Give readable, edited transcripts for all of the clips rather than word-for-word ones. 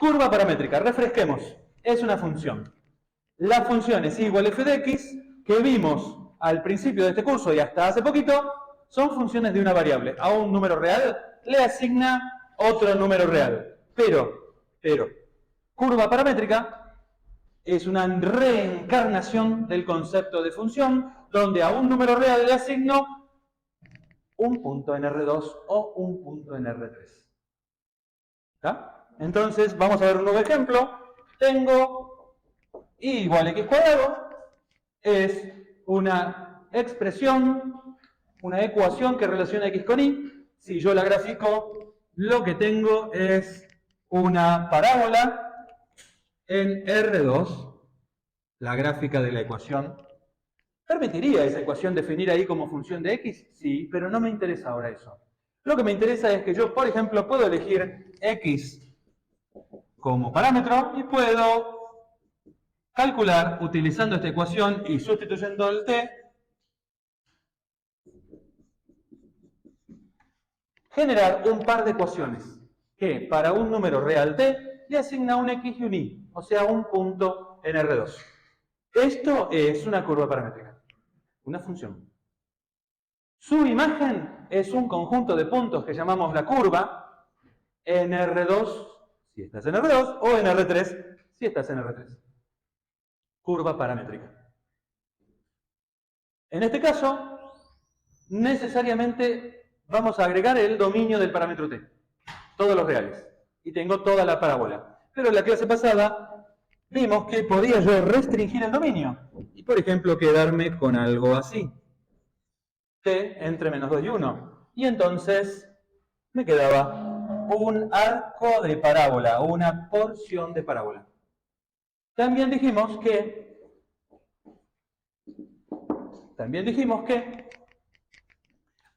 Curva paramétrica, refresquemos. Es una función. La función es igual a f de x, que vimos al principio de este curso y hasta hace poquito, son funciones de una variable. A un número real le asigna otro número real. Pero, curva paramétrica es una reencarnación del concepto de función, donde a un número real le asigno un punto en R2 o un punto en R3. ¿Está? Entonces, vamos a ver un nuevo ejemplo. Tengo y igual a x cuadrado, es una expresión, una ecuación que relaciona x con y. Si yo la grafico, lo que tengo es una parábola en R2, la gráfica de la ecuación. ¿Permitiría esa ecuación definir ahí como función de x? Sí, pero no me interesa ahora eso. Lo que me interesa es que yo, por ejemplo, puedo elegir x como parámetro y puedo calcular, utilizando esta ecuación y sustituyendo el t, generar un par de ecuaciones que para un número real t le asigna un x y un y, o sea, un punto en R2. Esto es una curva paramétrica, una función. Su imagen es un conjunto de puntos que llamamos la curva en R2, si estás en R2, o en R3, si estás en R3. Curva paramétrica. En este caso, necesariamente vamos a agregar el dominio del parámetro t, todos los reales, y tengo toda la parábola. Pero en la clase pasada vimos que podía yo restringir el dominio, y por ejemplo quedarme con algo así, t entre menos 2 y 1, y entonces me quedaba un arco de parábola, una porción de parábola. También dijimos que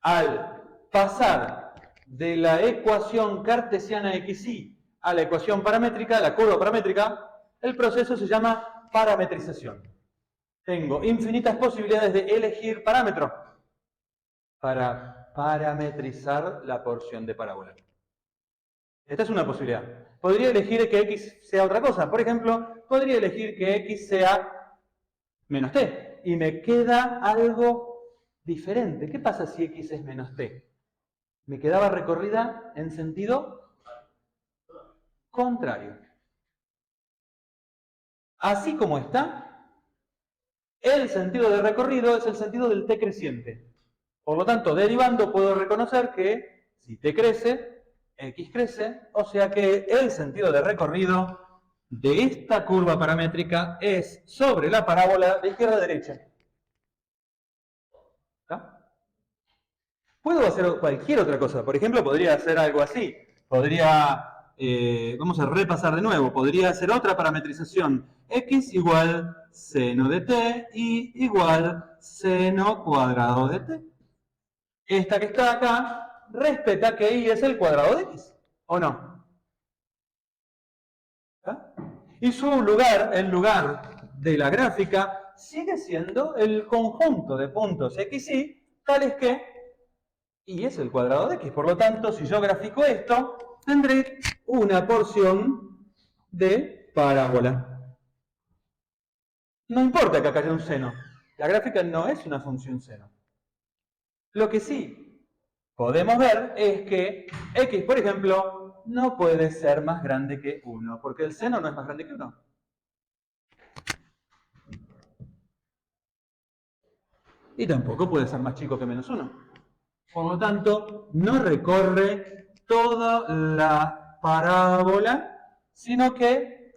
al pasar de la ecuación cartesiana xy a la ecuación paramétrica, la curva paramétrica, el proceso se llama parametrización. Tengo infinitas posibilidades de elegir parámetro para parametrizar la porción de parábola. Esta es una posibilidad. Podría elegir que x sea otra cosa. Por ejemplo, podría elegir que x sea menos t. Y me queda algo diferente. ¿Qué pasa si x es menos t? Me quedaba recorrida en sentido contrario. Así como está, el sentido de recorrido es el sentido del t creciente. Por lo tanto, derivando puedo reconocer que si t crece, x crece, o sea que el sentido de recorrido de esta curva paramétrica es sobre la parábola de izquierda a derecha. ¿Está? Puedo hacer cualquier otra cosa. Por ejemplo, podría hacer algo así. Vamos a repasar de nuevo. Podría hacer otra parametrización. X igual seno de t y igual seno cuadrado de t. Esta que está acá respeta que y es el cuadrado de x, ¿o no? ¿Está? Y su lugar, el lugar de la gráfica, sigue siendo el conjunto de puntos x y tales que y es el cuadrado de x. Por lo tanto, si yo grafico esto, tendré una porción de parábola. No importa que acá haya un seno. La gráfica no es una función seno. Lo que sí podemos ver es que x, por ejemplo, no puede ser más grande que 1, porque el seno no es más grande que 1. Y tampoco puede ser más chico que menos 1. Por lo tanto, no recorre toda la parábola, sino que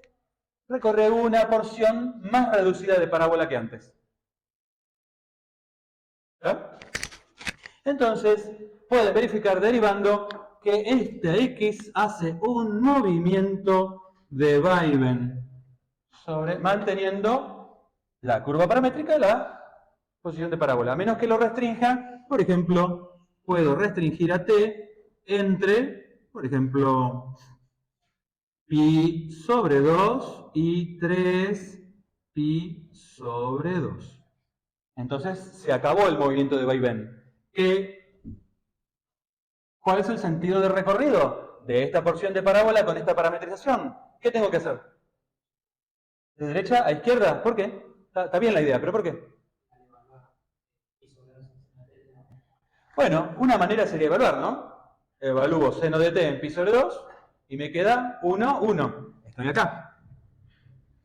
recorre una porción más reducida de parábola que antes. ¿Ah? Entonces, pueden verificar derivando que este x hace un movimiento de vaivén manteniendo la curva paramétrica y la posición de parábola. A menos que lo restrinja, por ejemplo, puedo restringir a t entre, por ejemplo, pi sobre 2 y 3 pi sobre 2. Entonces se acabó el movimiento de vaivén. ¿Cuál es el sentido de recorrido de esta porción de parábola con esta parametrización? ¿qué tengo que hacer? ¿De derecha a izquierda? ¿Por qué? Está bien la idea, pero ¿por qué? Bueno, una manera sería evaluar, ¿no? Evalúo seno de t en pi sobre 2 y me queda 1, 1. Estoy acá.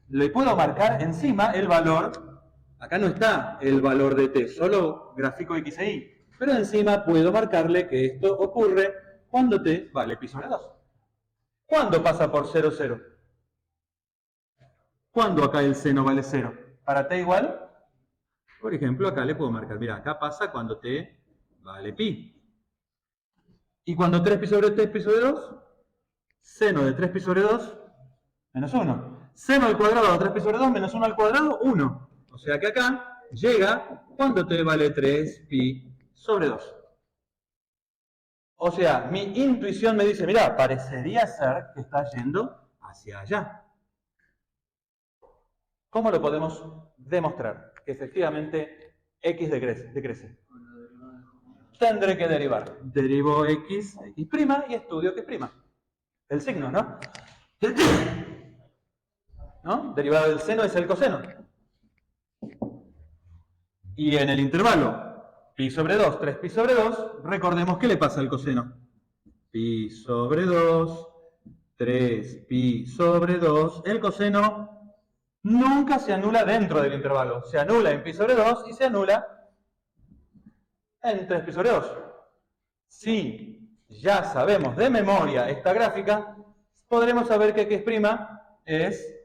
Le puedo marcar encima el valor. Acá no está el valor de t, solo gráfico x e y. Pero encima puedo marcarle que esto ocurre cuando t vale pi sobre 2. ¿Cuándo pasa por 0, 0? ¿Cuándo acá el seno vale 0? ¿Para t igual? Por ejemplo, acá le puedo marcar, mira, acá pasa cuando t vale pi. ¿Y cuando 3 pi sobre 3 pi sobre 2? Seno de 3 pi sobre 2 menos 1. Seno al cuadrado de 3 pi sobre 2 menos 1 al cuadrado, 1. O sea que acá llega cuando t vale 3 pi sobre 2. O sea, mi intuición me dice, mira, parecería ser que está yendo hacia allá. ¿Cómo lo podemos demostrar? Que efectivamente x decrece. Tendré que derivar. Derivo x, x' y estudio que es'. El signo, ¿no? ¿No? Derivado del seno es el coseno. Y en el intervalo pi sobre 2, 3 pi sobre 2, recordemos qué le pasa al coseno. Pi sobre 2, 3 pi sobre 2, el coseno nunca se anula dentro del intervalo. Se anula en pi sobre 2 y se anula en 3 pi sobre 2. Si ya sabemos de memoria esta gráfica, podremos saber que x' es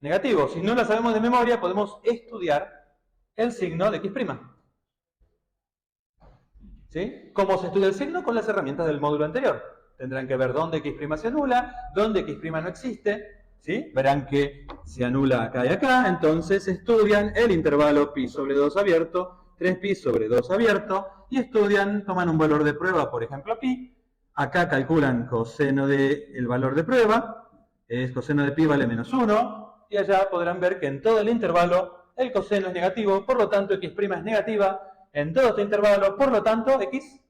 negativo. Si no la sabemos de memoria, podemos estudiar el signo de x'. ¿Sí? ¿Cómo se estudia el signo? Con las herramientas del módulo anterior. Tendrán que ver dónde x' se anula, dónde x' no existe. ¿Sí? Verán que se anula acá y acá. Entonces estudian el intervalo pi sobre 2 abierto, 3 pi sobre 2 abierto, y estudian, toman un valor de prueba, por ejemplo pi. Acá calculan coseno del valor de prueba. Coseno de pi vale menos 1. Y allá podrán ver que en todo el intervalo el coseno es negativo, por lo tanto x' es negativa en todo este intervalo, por lo tanto x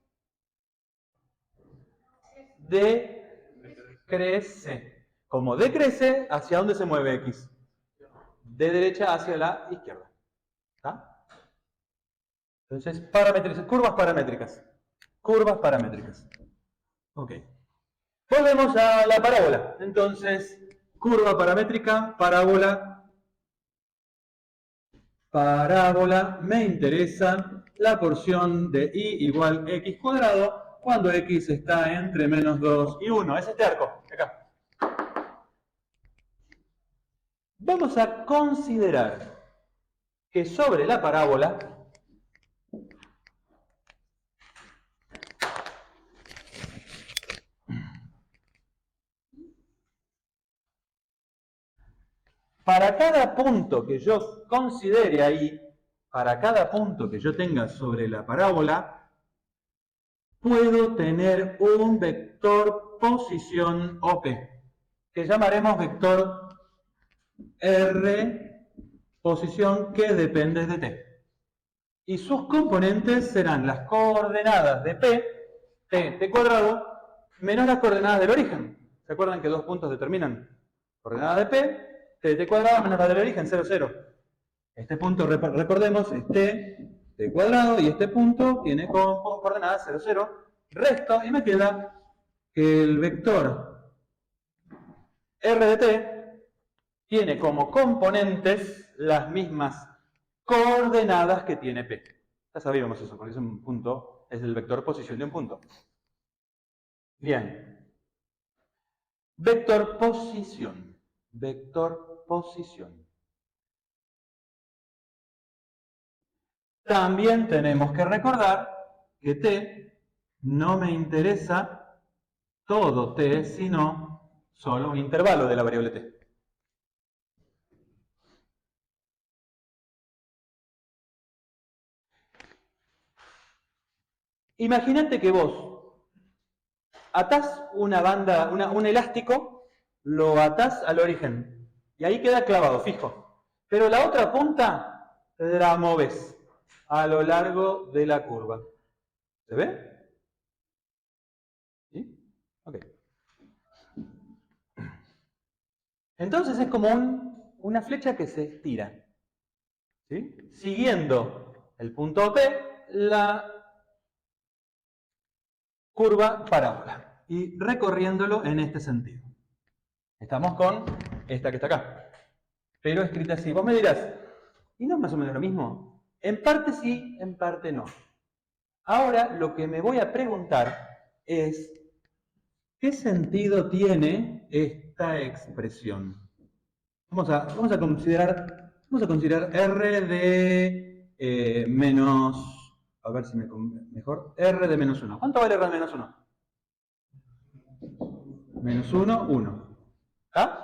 decrece. Como decrece, ¿hacia dónde se mueve x? De derecha hacia la izquierda. ¿Está? Entonces, curvas paramétricas. Curvas paramétricas. Ok. Volvemos a la parábola. Entonces, curva paramétrica, parábola. Parábola, me interesa la porción de y igual x cuadrado cuando x está entre menos 2 y 1. Es este arco, acá. Vamos a considerar que sobre la parábola para cada punto que yo considere ahí, para cada punto que yo tenga sobre la parábola, puedo tener un vector posición OP, que llamaremos vector R posición que depende de t. Y sus componentes serán las coordenadas de p, t cuadrado, menos las coordenadas del origen. ¿Se acuerdan que dos puntos determinan? Coordenadas de p, t cuadrado menos la del origen, 0, 0. Este punto, recordemos, es t cuadrado, y este punto tiene coordenadas 0, 0. Resto, y me queda que el vector r de t tiene como componentes las mismas coordenadas que tiene P. Ya sabíamos eso, porque es un punto, es el vector posición de un punto. Bien. Vector posición. Vector posición. También tenemos que recordar que T no me interesa todo T, sino solo un intervalo de la variable T. Imagínate que vos atás una banda, un elástico, lo atás al origen y ahí queda clavado, fijo. Pero la otra punta la moves a lo largo de la curva. ¿Se ve? ¿Sí? Ok. Entonces es como una flecha que se estira. ¿Sí? Siguiendo el punto P, la curva parábola. Y recorriéndolo en este sentido. Estamos con esta que está acá. Pero escrita así. Vos me dirás, ¿y no es más o menos lo mismo? En parte sí, en parte no. Ahora lo que me voy a preguntar es, ¿qué sentido tiene esta expresión? Vamos a considerar R de menos, a ver si me mejor, R de menos 1. ¿Cuánto vale R de menos 1? Menos 1, 1. ¿Ah?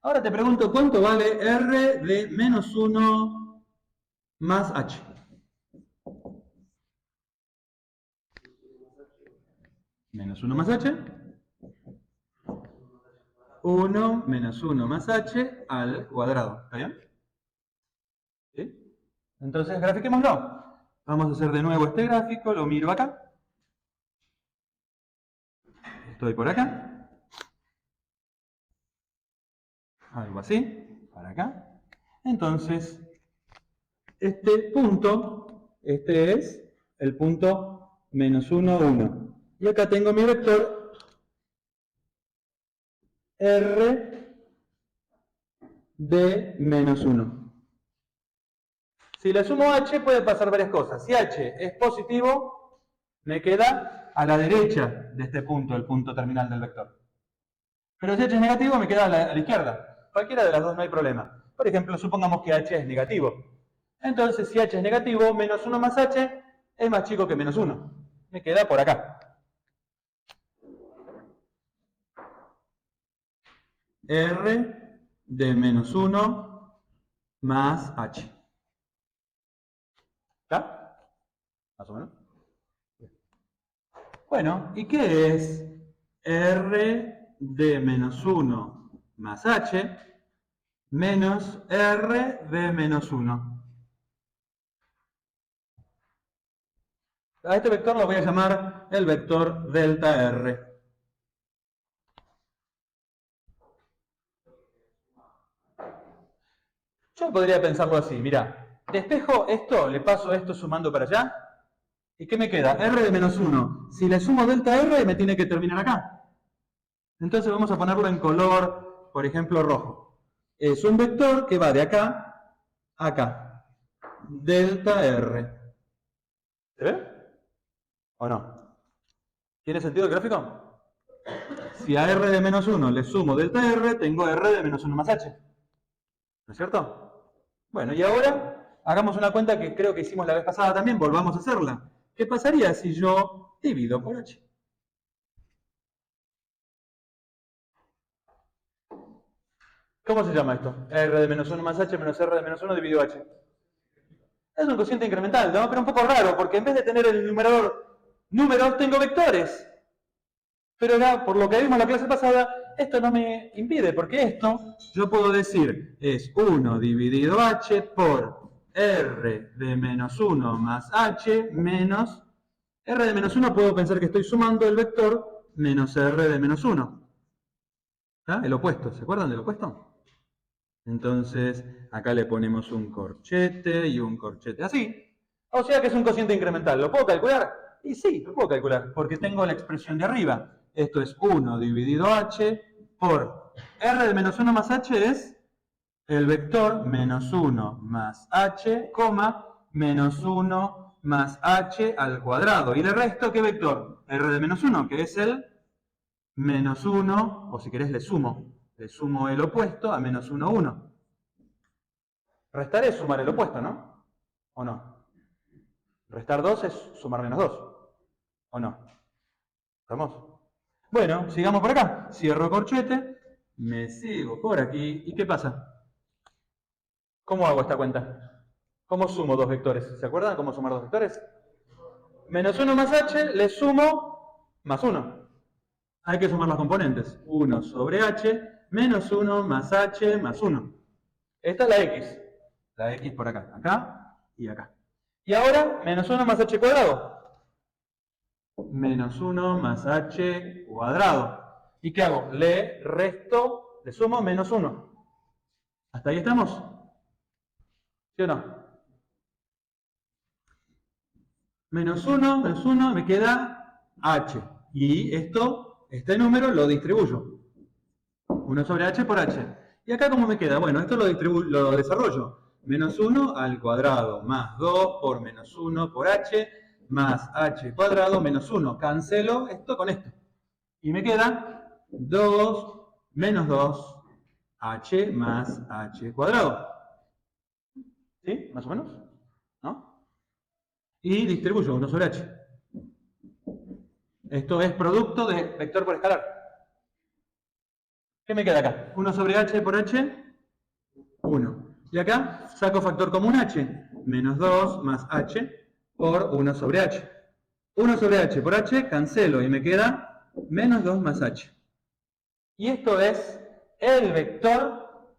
Ahora te pregunto, ¿cuánto vale R de menos 1 más H? Menos 1 más H. 1 menos 1 más H al cuadrado. ¿Está bien? ¿Sí? Entonces, grafiquémoslo. Vamos a hacer de nuevo este gráfico, lo miro acá. Estoy por acá. Algo así, para acá. Entonces, este punto, este es el punto menos 1, 1. Y acá tengo mi vector R de menos 1. Si le sumo H puede pasar varias cosas. Si H es positivo, me queda a la derecha de este punto, el punto terminal del vector. Pero si H es negativo, me queda a la izquierda. Cualquiera de las dos no hay problema. Por ejemplo, supongamos que H es negativo. Entonces, si H es negativo, menos 1 más H es más chico que menos 1. Me queda por acá. R de menos 1 más H. ¿Está? Más o menos. Bueno, ¿y qué es R de menos 1 más H menos R de menos 1? A este vector lo voy a llamar el vector delta R. Yo podría pensarlo así, mira, despejo esto, le paso esto sumando para allá, ¿y qué me queda? R de menos 1. Si le sumo delta R, me tiene que terminar acá. Entonces vamos a ponerlo en color, por ejemplo, rojo. Es un vector que va de acá a acá. Delta R. ¿Se ve? ¿O no? ¿Tiene sentido el gráfico? Si a R de menos 1 le sumo delta R, tengo R de menos 1 más H. ¿No es cierto? Bueno, y ahora hagamos una cuenta que creo que hicimos la vez pasada también, volvamos a hacerla. ¿Qué pasaría si yo divido por H? ¿Cómo se llama esto? R de menos 1 más H menos R de menos 1 dividido H. Es un cociente incremental, ¿no? Pero un poco raro, porque en vez de tener el numerador números, tengo vectores. Pero ya, por lo que vimos en la clase pasada, esto no me impide, porque esto yo puedo decir es 1 dividido H por R de menos 1 más H menos R de menos 1, puedo pensar que estoy sumando el vector menos R de menos 1. ¿Ah? El opuesto, ¿se acuerdan del opuesto? Entonces, acá le ponemos un corchete y un corchete así. O sea que es un cociente incremental. ¿Lo puedo calcular? Y sí, lo puedo calcular, porque tengo la expresión de arriba. Esto es 1 dividido h por r de menos 1 más h es el vector menos 1 más h, menos 1 más h al cuadrado. ¿Y le resto qué vector? R de menos 1, que es el menos 1, o si querés le sumo el opuesto a menos 1, 1. Restar es sumar el opuesto, ¿no? ¿O no? Restar 2 es sumar menos 2. ¿O no? ¿Estamos? Bueno, sigamos por acá. Cierro corchete, me sigo por aquí. ¿Y qué pasa? ¿Cómo hago esta cuenta? ¿Cómo sumo dos vectores? ¿Se acuerdan cómo sumar dos vectores? Menos 1 más h, le sumo más 1. Hay que sumar los componentes. 1 sobre h, menos 1 más h más 1. Esta es la x. La x por acá. Acá y acá. Y ahora, menos 1 más h cuadrado. Menos 1 más h cuadrado. ¿Y qué hago? Le resto le sumo menos 1. ¿Hasta ahí estamos? ¿Sí o no? Menos 1, me queda h. Y este número lo distribuyo. 1 sobre h por h. ¿Y acá cómo me queda? Bueno, esto lo desarrollo. Menos 1 al cuadrado más 2 por menos 1 por h más h cuadrado menos 1. Cancelo esto con esto. Y me queda 2 menos 2 h más h cuadrado. ¿Sí? ¿Más o menos? ¿No? Y distribuyo 1 sobre h. Esto es producto de vector por escalar. ¿Qué me queda acá? 1 sobre h por h, 1. Y acá saco factor común h, menos 2 más h por 1 sobre h. 1 sobre h por h, cancelo y me queda menos 2 más h. Y esto es el vector.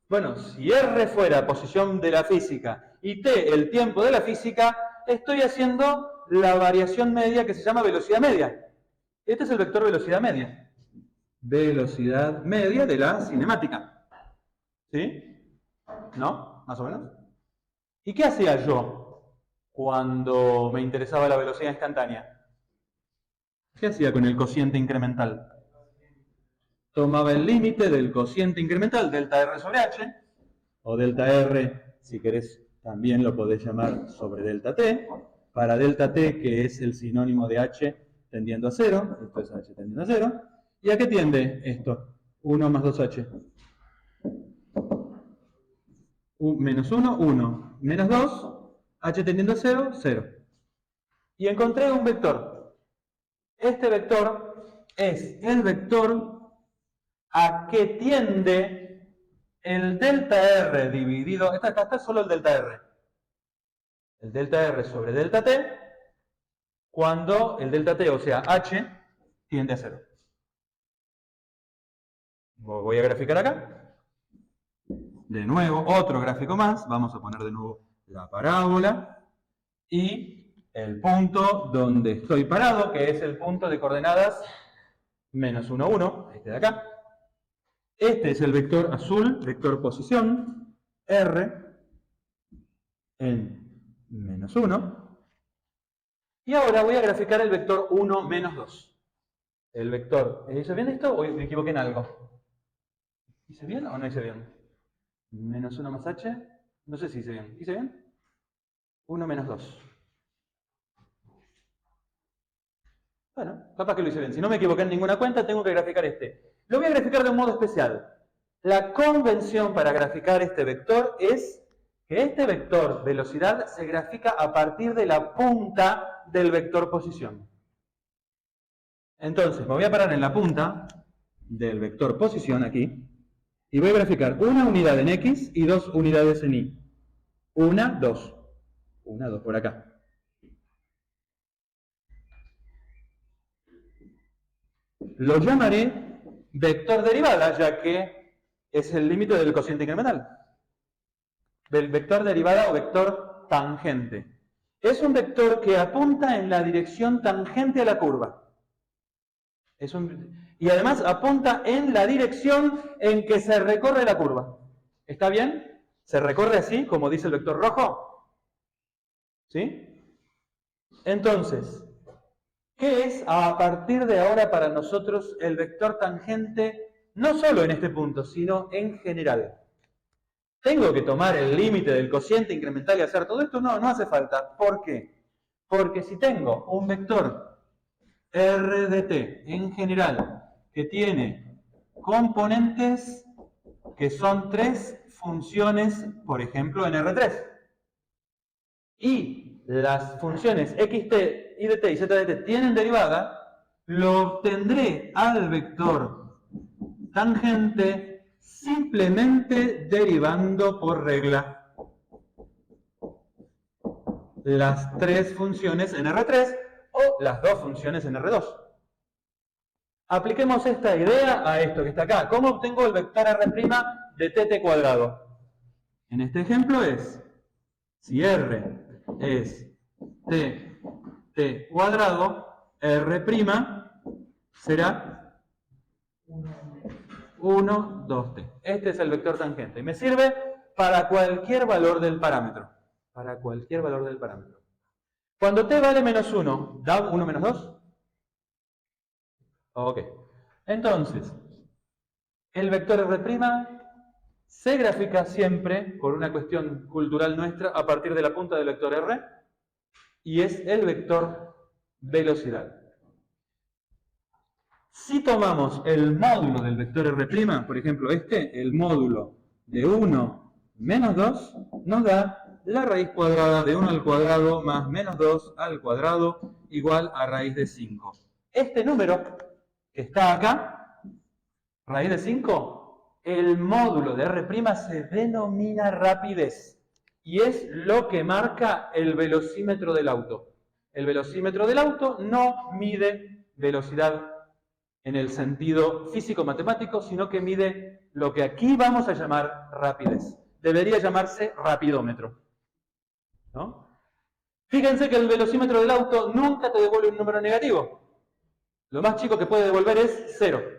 Bueno, si R fuera posición de la física y T el tiempo de la física, estoy haciendo la variación media que se llama velocidad media. Este es el vector velocidad media. Velocidad media de la cinemática. ¿Sí? ¿No? ¿Más o menos? ¿Y qué hacía yo cuando me interesaba la velocidad instantánea? ¿Qué hacía con el cociente incremental? Tomaba el límite del cociente incremental, delta R sobre H, o delta R, si querés, también lo podés llamar sobre delta T, para delta T, que es el sinónimo de H tendiendo a 0, esto es H tendiendo a 0, ¿y a qué tiende esto? 1 más 2H. Menos 1, 1. Menos 2, H tendiendo a 0, 0. Y encontré un vector. Este vector es el vector a que tiende el delta R dividido, está solo el delta R. El delta R sobre delta T, cuando el delta T, o sea H, tiende a 0. Voy a graficar acá. De nuevo, otro gráfico más. Vamos a poner de nuevo la parábola. Y el punto donde estoy parado, que es el punto de coordenadas menos 1, 1, este de acá. Este es el vector azul, vector posición, R en menos 1. Y ahora voy a graficar el vector 1, menos 2. El vector, ¿hice bien esto o me equivoqué en algo? ¿Hice bien o no hice bien? Menos 1 más h, no sé si hice bien. ¿Hice bien? 1 menos 2. Bueno, capaz que lo hice bien. Si no me equivoqué en ninguna cuenta, tengo que graficar este. Lo voy a graficar de un modo especial. La convención para graficar este vector es que este vector velocidad se grafica a partir de la punta del vector posición. Entonces, me voy a parar en la punta del vector posición aquí y voy a graficar una unidad en X y 2 unidades en Y. 1, 2. 1, 2 por acá. Lo llamaré vector derivada, ya que es el límite del cociente incremental. Del vector derivada o vector tangente. Es un vector que apunta en la dirección tangente a la curva. Y además apunta en la dirección en que se recorre la curva. ¿Está bien? ¿Se recorre así, como dice el vector rojo? ¿Sí? Entonces, ¿qué es a partir de ahora para nosotros el vector tangente, no solo en este punto, sino en general? ¿Tengo que tomar el límite del cociente incremental y hacer todo esto? No, no hace falta. ¿Por qué? Porque si tengo un vector R de t en general que tiene componentes que son 3 funciones, por ejemplo, en R3, y las funciones xt, y de t y z de t tienen derivada, lo obtendré al vector tangente simplemente derivando por regla las 3 funciones en R3 o las 2 funciones en R2. Apliquemos esta idea a esto que está acá. ¿Cómo obtengo el vector R' de tt cuadrado? En este ejemplo es, si R es t cuadrado, R' será 1, 2t. Este es el vector tangente. Y me sirve para cualquier valor del parámetro. Para cualquier valor del parámetro. Cuando t vale menos 1, ¿da 1 menos 2? Ok. Entonces, el vector R' se grafica siempre, por una cuestión cultural nuestra, a partir de la punta del vector R, y es el vector velocidad. Si tomamos el módulo del vector R', por ejemplo el módulo de 1 menos 2, nos da la raíz cuadrada de 1 al cuadrado más menos 2 al cuadrado igual a raíz de 5. Este número que está acá, raíz de 5, el módulo de R' se denomina rapidez y es lo que marca el velocímetro del auto. El velocímetro del auto no mide velocidad en el sentido físico-matemático, sino que mide lo que aquí vamos a llamar rapidez. Debería llamarse rapidómetro, ¿no? Fíjense que el velocímetro del auto nunca te devuelve un número negativo. Lo más chico que puede devolver es 0.